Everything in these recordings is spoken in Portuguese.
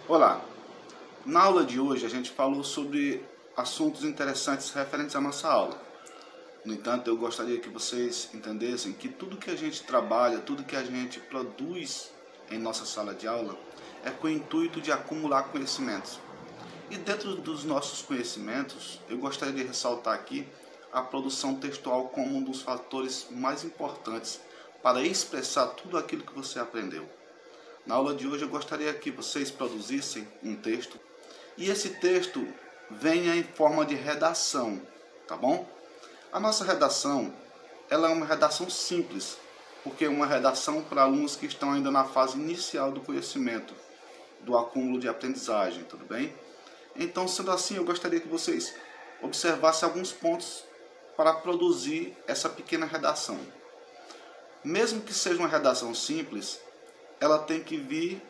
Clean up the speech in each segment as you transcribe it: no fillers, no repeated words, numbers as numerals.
Olá, na aula de hoje a gente falou sobre assuntos interessantes referentes à nossa aula. No entanto, eu gostaria que vocês entendessem que tudo que a gente trabalha, tudo que a gente produz em nossa sala de aula é com o intuito de acumular conhecimentos. E dentro dos nossos conhecimentos, eu gostaria de ressaltar aqui a produção textual como um dos fatores mais importantes para expressar tudo aquilo que você aprendeu. Na aula de hoje eu gostaria que vocês produzissem um texto e esse texto venha em forma de redação, tá bom? A nossa redação, ela é uma redação simples, porque é uma redação para alunos que estão ainda na fase inicial do conhecimento, do acúmulo de aprendizagem, tudo bem? Então, sendo assim, eu gostaria que vocês observassem alguns pontos para produzir essa pequena redação. Mesmo que seja uma redação simples, ela tem que vir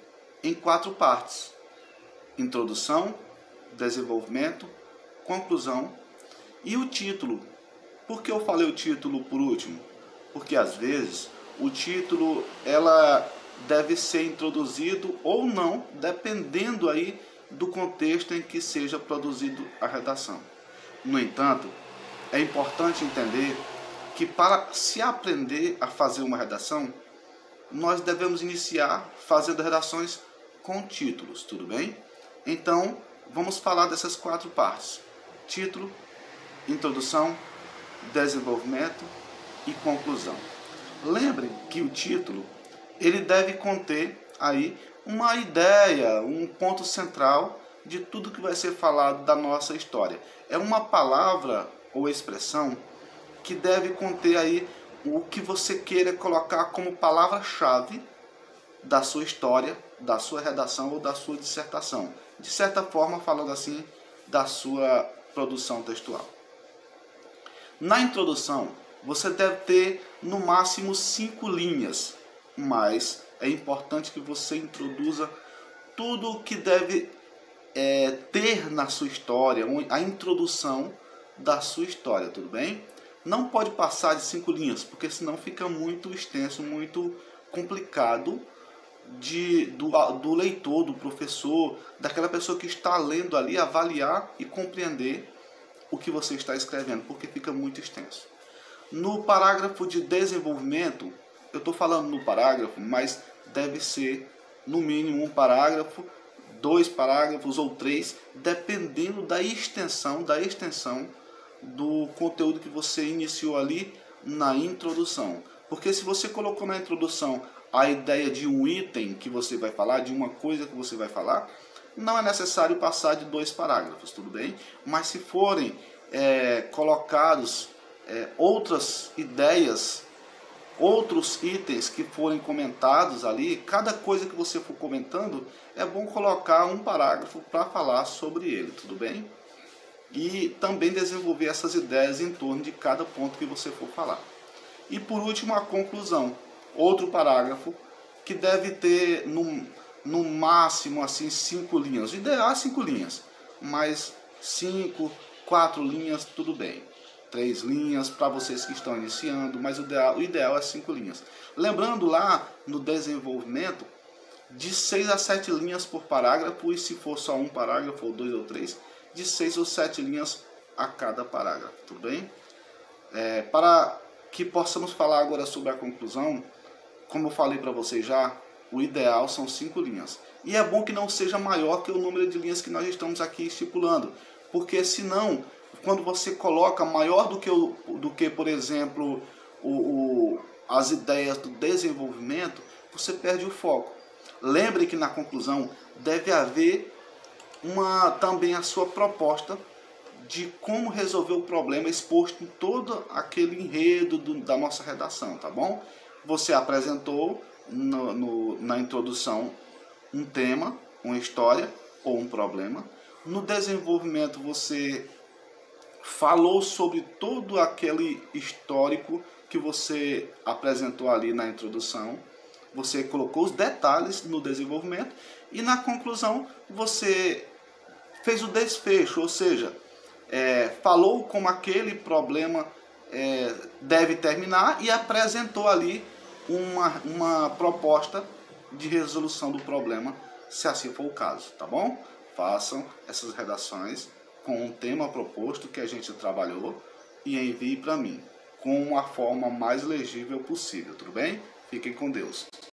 em 4 partes: introdução, desenvolvimento, conclusão e o título. Por que eu falei o título por último? Porque às vezes o título ela deve ser introduzido ou não, dependendo aí do contexto em que seja produzido a redação. No entanto, é importante entender que para se aprender a fazer uma redação, nós devemos iniciar fazendo redações com títulos, tudo bem? Então, vamos falar dessas 4 partes: título, introdução, desenvolvimento e conclusão. Lembrem que o título ele deve conter aí uma ideia, um ponto central de tudo que vai ser falado da nossa história. É uma palavra ou expressão que deve conter aí o que você queira colocar como palavra-chave da sua história, da sua redação ou da sua dissertação. De certa forma, falando assim, da sua produção textual. Na introdução, você deve ter no máximo 5 linhas, mas é importante que você introduza tudo o que deve ter na sua história, a introdução da sua história, tudo bem? Não pode passar de 5 linhas, porque senão fica muito extenso, muito complicado do leitor, do professor, daquela pessoa que está lendo ali, avaliar e compreender o que você está escrevendo, porque fica muito extenso. No parágrafo de desenvolvimento, eu estou falando no parágrafo, mas deve ser no mínimo 1 parágrafo, 2 parágrafos ou 3, dependendo da extensão do conteúdo que você iniciou ali na introdução. Porque se você colocou na introdução a ideia de um item que você vai falar, de uma coisa que você vai falar, não é necessário passar de 2 parágrafos, tudo bem? Mas se forem colocados outras ideias, outros itens que forem comentados ali, cada coisa que você for comentando, é bom colocar 1 parágrafo para falar sobre ele, tudo bem? E também desenvolver essas ideias em torno de cada ponto que você for falar. E por último, a conclusão, outro parágrafo que deve ter no máximo assim 5 linhas. O ideal é 5 linhas, mas 5, 4 linhas, tudo bem. 3 linhas para vocês que estão iniciando, mas o ideal é 5 linhas. Lembrando lá no desenvolvimento, de 6 a 7 linhas por parágrafo, e se for só 1 parágrafo, ou 2 ou 3, de 6 ou 7 linhas a cada parágrafo, tudo bem? Para que possamos falar agora sobre a conclusão, como eu falei para vocês já, o ideal são 5 linhas. E é bom que não seja maior que o número de linhas que nós estamos aqui estipulando, porque senão, quando você coloca maior do que por exemplo, as ideias do desenvolvimento, você perde o foco. Lembre que na conclusão deve haver também a sua proposta de como resolver o problema exposto em todo aquele enredo da nossa redação, tá bom? Você apresentou na introdução um tema, uma história ou um problema. No desenvolvimento você falou sobre todo aquele histórico que você apresentou ali na introdução. Você colocou os detalhes no desenvolvimento e na conclusão você fez o desfecho, ou seja, falou como aquele problema deve terminar e apresentou ali uma proposta de resolução do problema se assim for o caso, tá bom? Façam essas redações com um tema proposto que a gente trabalhou e envie para mim com a forma mais legível possível, tudo bem? Fiquem com Deus.